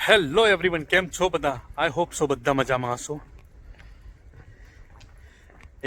Hello everyone, કેમ છો બધા? આઈ હોપ સો બધા મજામાં હશો.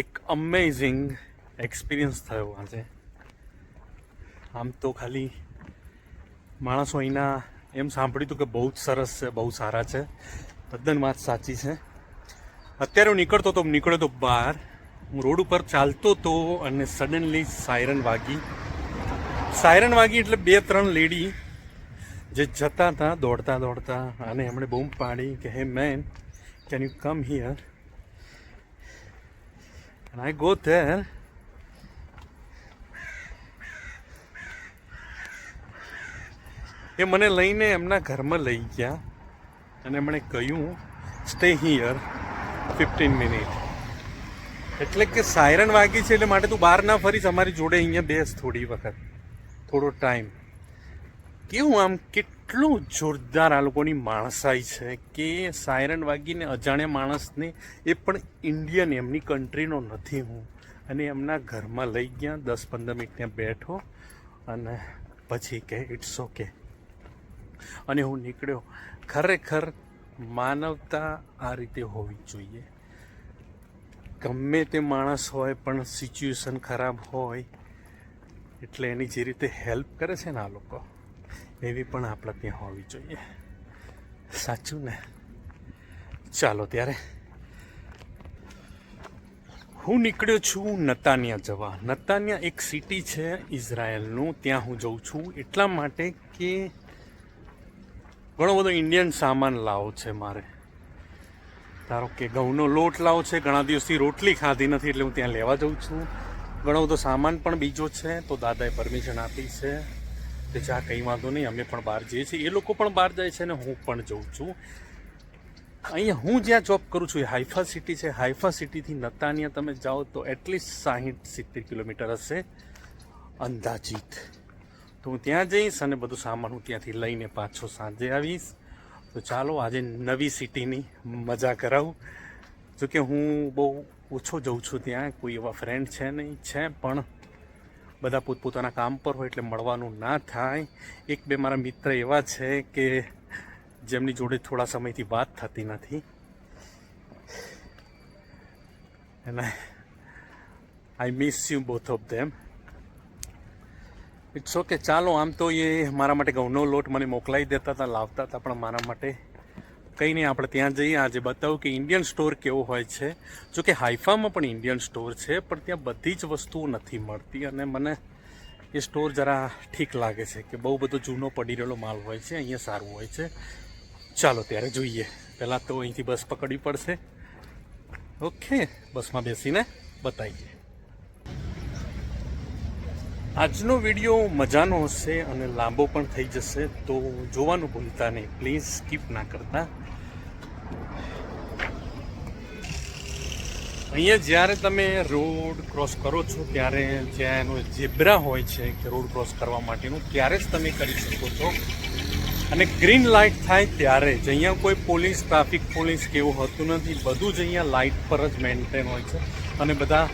એક અમેઝિંગ એક્સપિરિયન્સ થયો આજે. આમ તો ખાલી માણસો અહીંના એમ સાંભળ્યું હતું કે બહુ જ સરસ છે, બહુ સારા છે. તદ્દન વાત સાચી છે. અત્યારે હું નીકળ્યો તો બહાર, હું રોડ ઉપર ચાલતો હતો અને સડનલી સાયરન વાગી એટલે 2-3 લેડી જે જતા હતા દોડતા અને એમણે બૂમ પાડી કે hey man, can you come here? And I go there. એ મને લઈને એમના ઘરમાં લઈ ગયા અને એમણે કહ્યું સ્ટે હિયર 15 મિનિટ. એટલે કે સાયરન વાગી છે એટલે માટે તું બહાર ના ફરીશ, અમારી જોડે અહીંયા બેસ થોડી વખત, થોડો ટાઈમ. કેવું આમ કેટલું જોરદાર આ લોકોની માણસાઈ છે કે સાયરન વાગીને અજાણ્યા માણસને, એ પણ ઇન્ડિયન, એમની કન્ટ્રીનો નથી હું, અને એમના ઘરમાં લઈ ગયા. 10-15 મિનિટ ત્યાં બેઠો અને પછી કે ઇટ્સ ઓકે, અને હું નીકળ્યો. ખરેખર માનવતા આ રીતે હોવી જોઈએ. ગમે તે માણસ હોય પણ સિચ્યુએશન ખરાબ હોય એટલે એની જે રીતે હેલ્પ કરે છે ને આ લોકો, એવી પણ આપણે ત્યાં હોવી જોઈએ. સાચું ને? ચાલો ત્યારે હું નીકળ્યો છું નતાનિયા જવા. નતાનિયા એક સિટી છે ઇઝરાયલનું, ત્યાં હું જઉં છું એટલા માટે કે ઘણો બધો ઇન્ડિયન સામાન લાવો છે મારે. ધારો કે ઘઉંનો લોટ લાવો છે, ઘણા દિવસથી રોટલી ખાધી નથી એટલે હું ત્યાં લેવા જઉં છું. ઘણો બધો સામાન પણ બીજો છે, તો દાદાએ પરમિશન આપી છે કે જા, કંઈ વાંધો નહીં, અમે પણ બહાર જઈએ છીએ, એ લોકો પણ બહાર જાય છે ને હું પણ જઉં છું. અહીંયા હું જ્યાં જોબ કરું છું એ હાઈફા સિટી છે. હાઈફા સિટીથી નતાનિયા તમે જાઓ તો એટલીસ્ટ 60-70 કિલોમીટર હશે અંદાજિત. તો હું ત્યાં જઈશ અને બધું સામાન હું ત્યાંથી લઈને પાછો સાંજે આવીશ. તો ચાલો આજે નવી સિટીની મજા કરાવું. જોકે હું બહુ ઓછો જઉં છું ત્યાં, કોઈ એવા ફ્રેન્ડ છે નહીં, છે પણ બધા પોતપોતાના કામ પર હોય એટલે મળવાનું ના થાય. 1-2 મારા મિત્ર એવા છે કે જેમની જોડે થોડા સમયથી વાત થતી નથી, અને I miss you both of them. It's okay. ચાલો, આમ તો એ મારા માટે ઘઉંનો લોટ મને મોકલાવી દેતા હતા, લાવતા હતા, પણ મારા માટે કંઈ નહીં, આપણે ત્યાં જઈએ. આજે બતાવું કે ઇન્ડિયન સ્ટોર કેવો હોય છે. જોકે હાઈફામાં પણ ઇન્ડિયન સ્ટોર છે, પણ ત્યાં બધી જ વસ્તુઓ નથી મળતી, અને મને એ સ્ટોર જરા ઠીક લાગે છે કે બહુ બધો જૂનો પડી રહેલો માલ હોય છે. અહીંયા સારું હોય છે. ચાલો ત્યારે જોઈએ. પહેલાં તો અહીંથી બસ પકડવી પડશે. ઓકે, બસમાં બેસીને બતાવીએ. આજનો વિડીયો મજાનો હશે અને લાંબો પણ થઈ જશે, તો જોવાનું ભૂલતા નહીં પ્લીઝ, સ્કીપ ના કરતા. અહીંયા જ્યારે તમે રોડ ક્રોસ કરો છો ત્યારે જ્યાં એનો ઝેબ્રા હોય છે કે રોડ ક્રોસ કરવા માટેનું, ત્યારે જ તમે કરી શકો છો. અને ગ્રીન લાઇટ થાય ત્યારે જ. અહીંયા કોઈ પોલીસ, ટ્રાફિક પોલીસ કેવું હોતું નથી, બધું જ અહીંયા લાઇટ પર જ મેન્ટેન હોય છે. અને બધા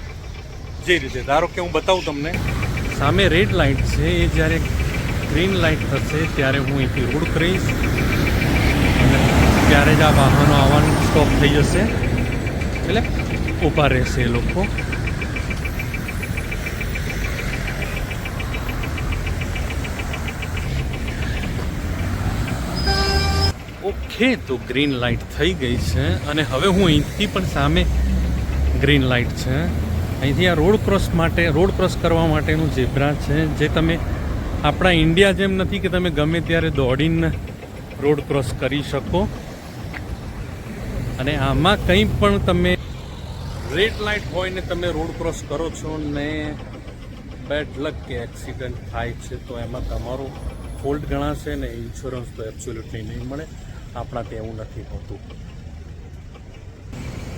જે રીતે, ધારો કે હું બતાવું તમને, સામે રેડ લાઇટ છે, એ જ્યારે ગ્રીન લાઇટ થશે ત્યારે હું અહીંથી રોડ કરીશ અને ત્યારે જ આ વાહનો આવવાનું સ્ટોપ થઈ જશે, એટલે ઊભા રહેશે એ લોકો. ઓકે, તો ગ્રીન લાઇટ થઈ ગઈ છે અને હવે હું અહીંથી પણ સામે ગ્રીન લાઇટ છે, અહીંથી આ રોડ ક્રોસ કરવા માટેનું ઝેબ્રા છે. જે તમે આપણા ઇન્ડિયા જેમ નથી કે તમે ગમે ત્યારે દોડીને રોડ ક્રોસ કરી શકો, અને આમાં કંઈ પણ તમે રેડ લાઇટ હોય ને તમે રોડ ક્રોસ કરો છો ને બેડ લક કે એક્સિડન્ટ થાય છે તો એમાં તમારો ફોલ્ટ ગણાશે ને ઇન્સ્યોરન્સ તો એબ્સોલ્યુટલી નહીં મળે. આપણા ત્યાં એવું નથી હોતું.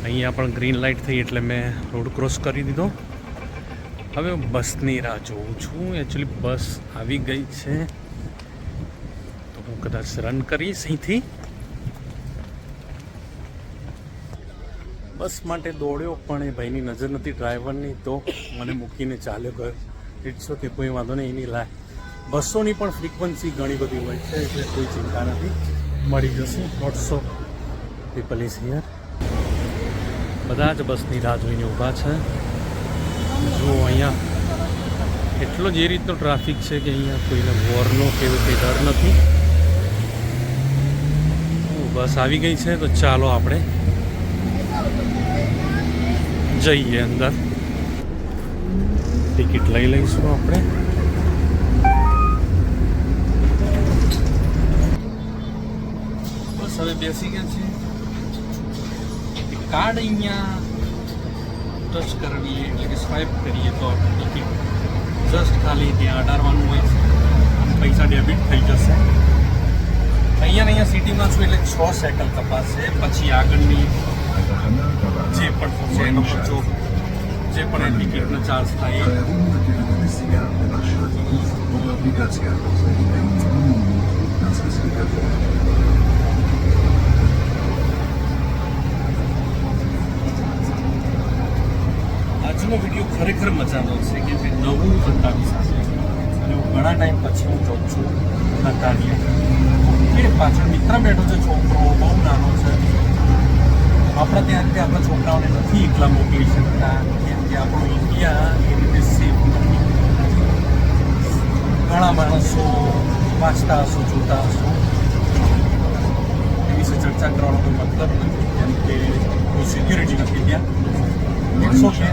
અહીંયા પણ ગ્રીન લાઇટ થઈ એટલે મેં રોડ ક્રોસ કરી દીધો. હવે બસની રાહ જોઉં છું. એકચ્યુઅલી બસ આવી ગઈ છે તો હું કદાચ રન કરીશ અહીંથી. બસ માટે દોડ્યો પણ એ ભાઈની નજર નથી ડ્રાઈવરની, તો મને મૂકીને ચાલ્યો ગયો. ઇટ્સ ઓકે, કોઈ વાંધો નહીં. એની બસોની પણ ફ્રીક્વન્સી ઘણી બધી હોય છે એટલે કોઈ ચિંતા નથી. મળી જશે. Lots of people is here. બધા જ બસની રાહ જોઈને ઊભા છે. જુઓ અહીંયા એટલો જ એ રીતનો ટ્રાફિક છે કે અહીંયા કોઈને વોરનો કે એવો કંઈ ડર નથી. બસ આવી ગઈ છે તો ચાલો આપણે જઈએ અંદર. ટિકિટ લઈ લઈશું આપણે. બસ હવે બેસી ગયા છે. કાર્ડ અહીંયા ટચ કરવી એટલે કે સ્વાઇપ કરીએ તો ટિકિટ જસ્ટ ખાલી ત્યાં અડાડવાનું હોય છે અને પૈસા ડેબિટ થઈ જશે. અહીંયા સિટીમાં છું એટલે 6 સાયકલ તપાસશે. પછી આગળની જે પણ થશે એનો ખર્ચો જે પણ એ ટિકિટનો ચાર્જ થાય આજનો વિડીયો ખરેખર મજાનો છે કે ભાઈ નવું બતાવી સાથે અને હું ઘણા ટાઈમ પછી હું જાઉં છું નતાનિયા. એ પાછળ મિત્ર બેઠો છે, છોકરો બહુ નાનો છે. આપણે ત્યાં રીતે આપણા છોકરાઓને નથી એકલા મોકલી શકતા કેમ કે આપણું ઇન્ડિયા એ રીતે સેફ નથી. ઘણા માણસો વાંચતા હશો, જોતા હશો, એ વિશે ચર્ચા કરવાનો કોઈ મતલબ નથી કેમ કે કોઈ સિક્યુરિટી નથી ત્યાં. ઇટ્સ ઓકે,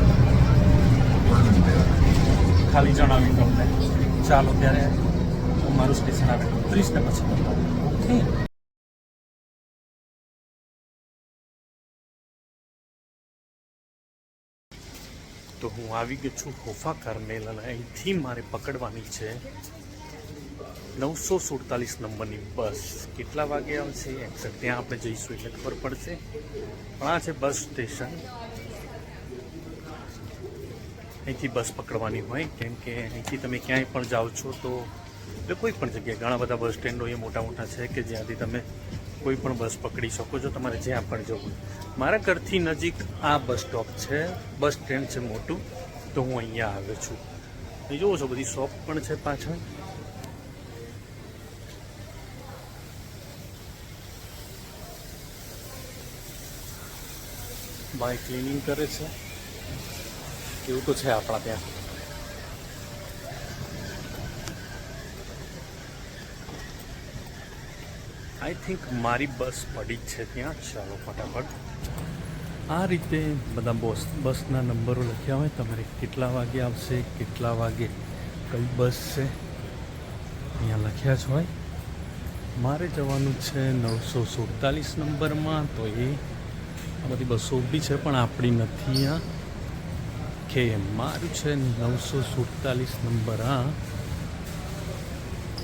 ખાલી જણાવી તમને. ચાલો ત્યારે હું મારું સ્ટેશન આવે 30 ને પછી બતાવું. ઓકે. તો હું આવી ગયો છું હોફા કાર્મેલ અને અહીંથી મારે પકડવાની છે 947 નંબરની બસ. કેટલા વાગે આવશે એક્ઝેક્ટ ત્યાં આપણે જઈશું એટલે ખબર પડશે. પણ આ છે બસ સ્ટેશન. અહીંથી બસ પકડવાની હોય કેમ કે અહીંથી તમે ક્યાંય પણ જાઓ છો તો કોઈ પણ જગ્યાએ ઘણા બધા બસ સ્ટેન્ડો એ મોટા મોટા છે કે જ્યાંથી તમે કોઈ પણ બસ પકડી શકો છો તમારે જ્યાં પણ જવું. મારા ઘરથી નજીક આ બસ સ્ટોપ છે, બસ સ્ટેન્ડ છે મોટું, તો હું અહીંયા આવ્યો છું. અહીં જોવો છો બધી શોપ પણ છે પાછળ. બાય ક્લિનિંગ કરે છે એવું તો છે આપણા ત્યાં. આઈ થિંક મારી બસ પડી જ છે ત્યાં. ચાલો ફટાફટ. આ રીતે બધા બસના નંબરો લખ્યા હોય, તમારે કેટલા વાગે આવશે, કેટલા વાગે કઈ બસ છે અહીંયા લખ્યા જ હોય. મારે જવાનું છે 947 નંબરમાં. તો એ આ બધી બસો ઊભી છે પણ આપણી નથી. આ કે મારું છે 947 નંબર. આ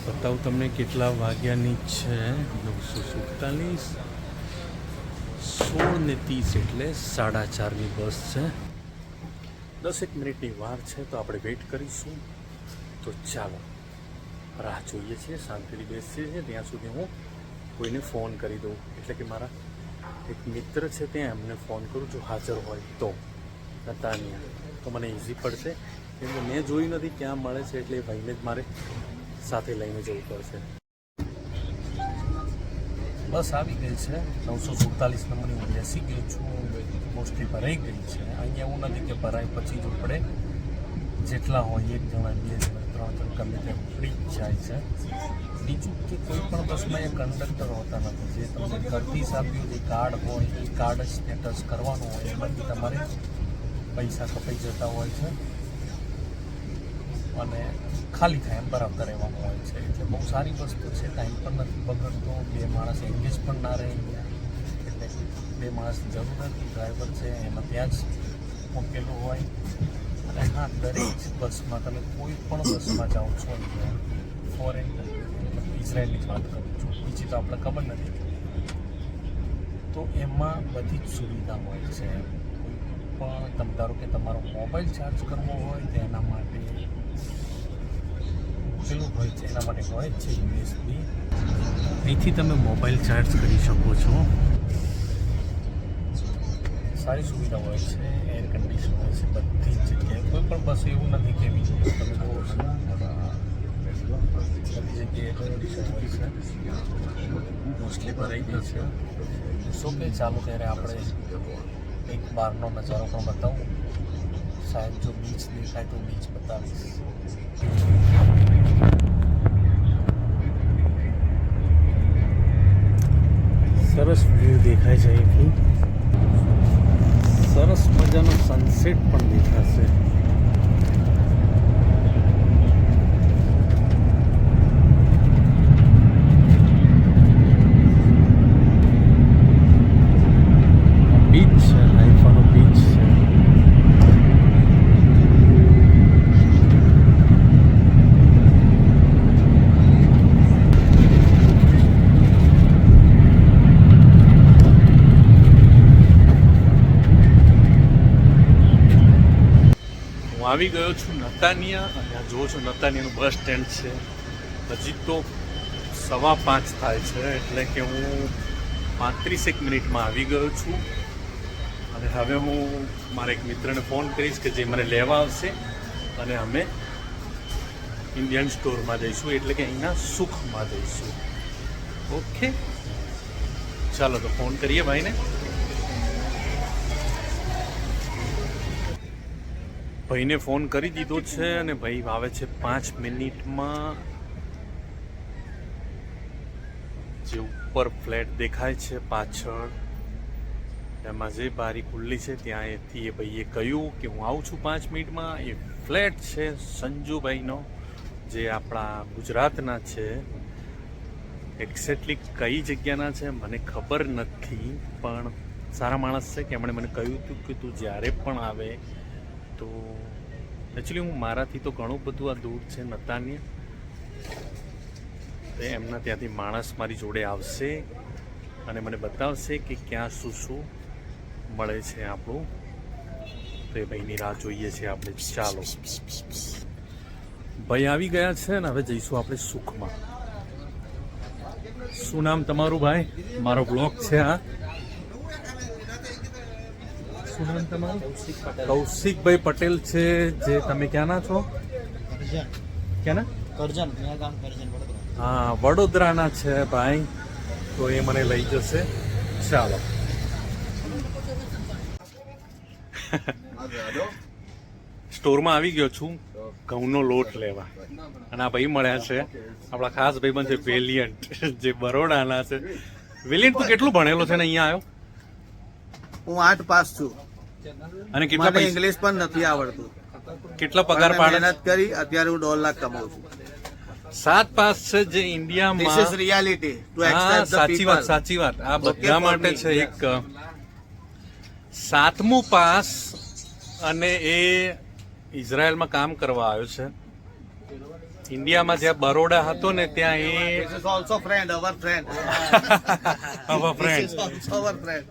બતાવું તમને કેટલા વાગ્યાની છે. 947 16:30 એટલે 4:30ની બસ છે. 10 મિનિટની વાર છે તો આપણે વેઇટ કરીશું. તો ચાલો રાહ જોઈએ છીએ. શાંતિથી બેસીએ છીએ ત્યાં સુધી હું કોઈને ફોન કરી દઉં. એટલે કે મારા એક મિત્ર છે ત્યાં એમને ફોન કરું જો હાજર હોય તો નતાનિયા, તો મને ઇઝી પડશે કેમ કે મેં જોયું નથી ક્યાં મળે છે એટલે એ ભાઈને જ મારે સાથે લઈને જવું પડશે. બસ આવી ગઈ છે 947 નંબરની. હું બેસી ગયો છું. મોસ્ટલી ભરાઈ ગઈ છે. અહીંયા એવું નથી કે ભરાય પછી જ ઉપડે. જેટલા હોય 1 જણા 2 જણા 3 જણ ગમે તેમ ઉપડી જ જાય છે. બીજું કે કોઈ પણ બસમાં એ કંડક્ટર હોતા નથી. જે તમને કરતીસ આપ્યું જે કાર્ડ હોય એ કાર્ડ જ સ્ટેટસ કરવાનું હોય. એમાંથી તમારે પૈસા કપાઈ જતા હોય છે અને ખાલી થાય એમ બરાબર રહેવાનું હોય છે. એટલે બહુ સારી વસ્તુ છે. ટાઈમ પણ નથી બગડતો. 2 માણસ એંગેજ પણ ના રહે એટલે 2 માણસની જરૂર નથી. ડ્રાઈવર છે એમાં ત્યાં જ મૂકેલું હોય. અને હા, દરેક બસમાં તમે કોઈ પણ બસમાં જાઓ છો ફોરેન ઇઝરાયલની જ વાત કરું છું, બીજી તો આપણે ખબર નથી, તો એમાં બધી જ સુવિધા હોય છે. પણ તમે ધારો કે તમારો મોબાઈલ ચાર્જ કરવો હોય તો એના માટે પેલું હોય છે, એના માટે હોય છે યુએસબી. અહીંથી તમે મોબાઈલ ચાર્જ કરી શકો છો. સારી સુવિધા હોય છે. એર કન્ડિશન હોય છે બધી જ જગ્યાએ. કોઈ પણ બસ એવું નથી કે બીજું તમે જુઓ છો બધી જગ્યાએ એર કન્ડિશન હોય છે. મોસ્ટલી ભરાઈ ગયો છે. શું કે ચાલો ત્યારે આપણે એક બહારનો નજારો પણ બતાવું. શાયદ જો બીચ દેખાય તો બીચ બતાવીશ. સરસ વ્યૂ દેખાય છે અહીંથી. સરસ મજાનો સનસેટ પણ દેખાશે. બીચ છે, હાઈફાનો બીચ છે. આવી ગયો છું નતાનિયા, અને આ જુઓ છો નતાનિયાનું બસ સ્ટેન્ડ છે. હજી તો 5:15 થાય છે, એટલે કે હું 35 મિનિટમાં આવી ગયો છું. અને હવે હું મારા એક મિત્રને ફોન કરીશ કે જે મને લેવા આવશે, અને અમે ઇન્ડિયન સ્ટોરમાં જઈશું, એટલે કે અહીંના સુખમાં જઈશું. ઓકે, ચાલો તો ફોન કરીએ ભાઈને. ભાઈને ફોન કરી દીધો છે, અને ભાઈ આવે છે 5 મિનિટમાં. જે ઉપર ફ્લેટ દેખાય છે પાછળ, એમાં જે બારી ખુલ્લી છે ત્યાંથી એ ભાઈએ કહ્યું કે હું આવું છું 5 મિનિટમાં. એ ફ્લેટ છે સંજુભાઈનો, જે આપણા ગુજરાતના છે. એક્ઝેક્ટલી કઈ જગ્યાના છે મને ખબર નથી, પણ સારા માણસ છે કે એમણે મને કહ્યું હતું કે તું જ્યારે પણ આવે તો એકચ્યુઅલી હું મારાથી તો ઘણું બધું આ દૂર છે નતાનિયા. એમના ત્યાંથી માણસ મારી જોડે આવશે અને મને બતાવશે કે ક્યાં શું શું મળે છે આપણું. તો એ ભાઈની રાહ જોઈએ છે આપણે. ચાલો, ભાઈ આવી ગયા છે ને હવે જઈશું આપણે સુખમાં. શું નામ તમારું ભાઈ? મારો બ્લોગ છે આ. શું નામ તમારું? કૌશિકભાઈ પટેલ છે. જે તમે ક્યાંના છો? ક્યાંના? કરજણ. હા, વડોદરાના છે ભાઈ. તો એ મને લઈ જશે. ચાલો. સ્ટોરમાં આવી ગયો છું ઘઉંનો લોટ લેવા, અને આ ભાઈ મળ્યા છે આપણા ખાસ ભાઈબંધ છે વેલિયન્ટ, જે બરોડાના છે. વેલિયન્ટ તું કેટલું ભણેલો છે ને અહીંયા આવ્યો? હું 8 પાસ છું, અને કેટલા મને ઇંગ્લિશ પણ નથી આવડતું. કેટલા પગાર પાડે? મહેનત કરી અત્યારે હું 1.5 લાખ કમાઉં છું. 7 પાસ છે જે ઇન્ડિયામાં. This is reality to હા, accept the સાચી વાત, people. સાચી વાત. આ Okay, બધા for માટે me. છે એક 7મું પાસ, અને એ ઇઝરાયલમાં કામ કરવા આવ્યો છે. ઇન્ડિયામાં જ્યાં બરોડા હતો ને ત્યાં એ This is also friend, our friend. Friend This is also our friend.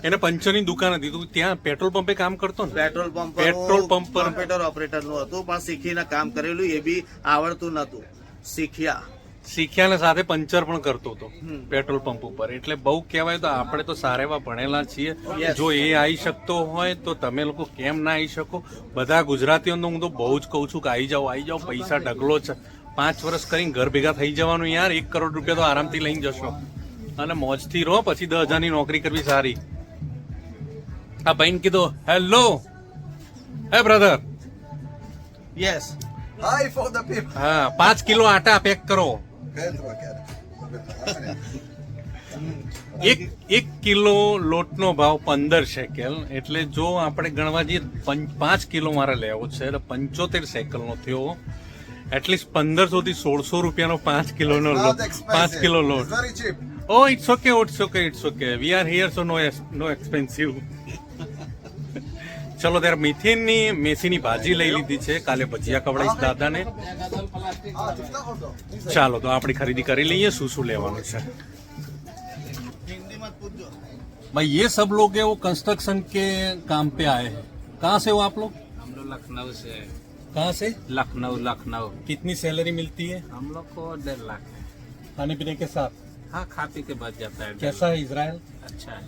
એને પંચરની દુકાન હતી. તું ત્યાં પેટ્રોલ પંપે કામ કરતો ને? પેટ્રોલ પંપ પેટ્રોલ પંપ પર કોમ્પ્યુટર ઓપરેટર નું હતું, પણ શીખીને કામ કરેલું. એ બી આવડતું નતું, શીખ્યા ને સાથે પંચર પણ કરતો હતો પેટ્રોલ પંપ ઉપર. એટલે બહુ કહેવાય તો આપણે તો સારા એવા ભણેલા છીએ. Yes. જો એ આવી શકતો હોય તો તમે લોકો કેમ ના આવી શકો? બધા ગુજરાતીઓને હું તો બહુ જ કહું છું કે આવી જાઓ, પૈસા ઢગલો છે. 5 વર્ષ કરીને ઘર ભેગા થઈ જવાનું યાર. 1 કરોડ રૂપિયા તો આરામથી લઈને જશો, અને મોજથી રહો. પછી 10,000ની નોકરી કરવી સારી. આ ભાઈને કીધું હેલો, હે brother. Yes. Hi for the people. હા, 5 કિલો આટા પેક કરો. એક કિલો લોટનો ભાવ 15 શેકેલ. એટલે જો આપણે ગણવા જઈએ 5 કિલો મારે લેવો છે, એટલે 75 શેકલનો થયો. એટલીસ્ટ 1500 થી 1600 રૂપિયાનો 5 કિલોનો Not લોટ. expensive. 5 કિલો લોટ. Very cheap. Oh it's okay. We are here, so no expensive. ચલો ત્યારે મેથીની ભાજી લઈ લીધી છે. કાલે ભજીયા ખવડાવીશ દાદાને. ચાલો તો આપણી ખરીદી કરી લઈએ. શું શું લેવાનું છે हिंदी मत पूछो. भाई? ये सब लोग है वो कंस्ट्रक्शन के काम पे आए हैं. कहाँ से हो आप लोग? हम लोग लखनऊ से हैं। कहाँ से? लखनऊ कितनी सैलरी मिलती है हम लोग को 1.5 लाख है। खाने पीने के साथ? हाँ, खा पी के बच जाता है। कैसा है इजराइल? अच्छा है।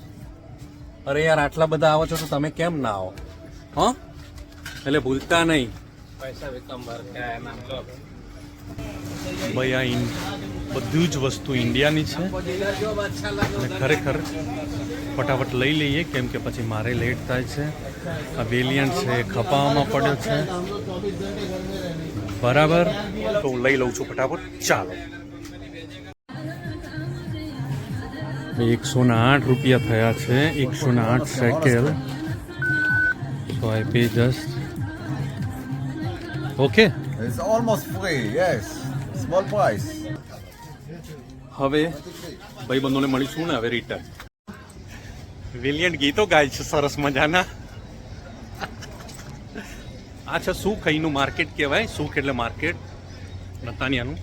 અરે યાર, આટલા બધા આવો છો તો તમે કેમ ના આવો? હા, એટલે ભૂલતા નહીં पैसा भी कम भर के आए ना हम लोग। ભાઈ. આ બધું જ વસ્તુ ઇન્ડિયાની છે અને ખરેખર ફટાફટ લઈ લઈએ કેમ કે પછી મારે લેટ થાય છે. આ વેલિયન્ટ છે એ ખપાવામાં પડ્યો છે બરાબર, તો હું લઈ લઉં છું ફટાફટ. ચાલો, 108 રૂપિયા થયા છે, 108 shekel. So I pay just okay. It's almost free, yes. Small price. હવે ભાઈબંધોને મળીશું ને હવે રિટર્ન. વેલિયન્ટ ગીતો ગાય છે સરસ મજાના. આ છે સુખ, અહીંનું માર્કેટ કહેવાય. સુખ એટલે માર્કેટ નતાનિયાનું.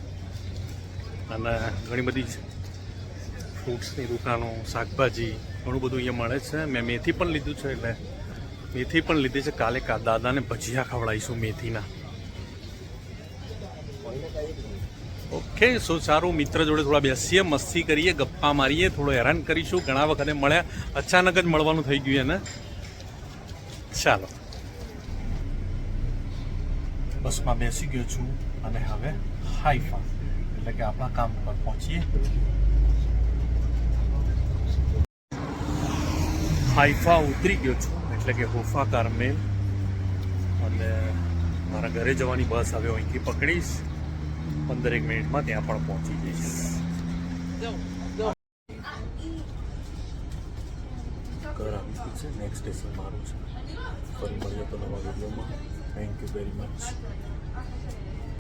અને ઘણી બધી ફ્રૂટ્સની દુકાનો, શાકભાજી, ઘણું બધું અહીંયા મળે છે. મેં મેથી પણ લીધું છે, એટલે મેથી પણ લીધી છે. કાલે દાદાને ભજીયા ખવડાવીશું મેથીના. ઓકે, સો સારું. મિત્ર જોડે થોડા બેસીએ, મસ્તી કરીએ, ગપ્પા મારીએ, થોડો હેરાન કરીશું. ઘણા વખતે મળ્યા, અચાનક જ મળવાનું થઈ ગયું એને. ચાલો, બસમાં બેસી ગયો છું અને હવે હાઈફા એટલે કે આપણા કામ પર પહોંચીએ. હાઈફા ઉતરી ગયો છું એટલે કે હોફા કારમેલ, અને મારા ઘરે જવાની બસ હવે અહીંથી પકડીશ. 15 મિનિટમાં ત્યાં પણ પહોંચી જઈશ. ઘર આવી ગયું છે, નેક્સ્ટ સ્ટેશન મારું છે. ફરી મળીએ તો નવા વિડીયોમાં. Thank you very much.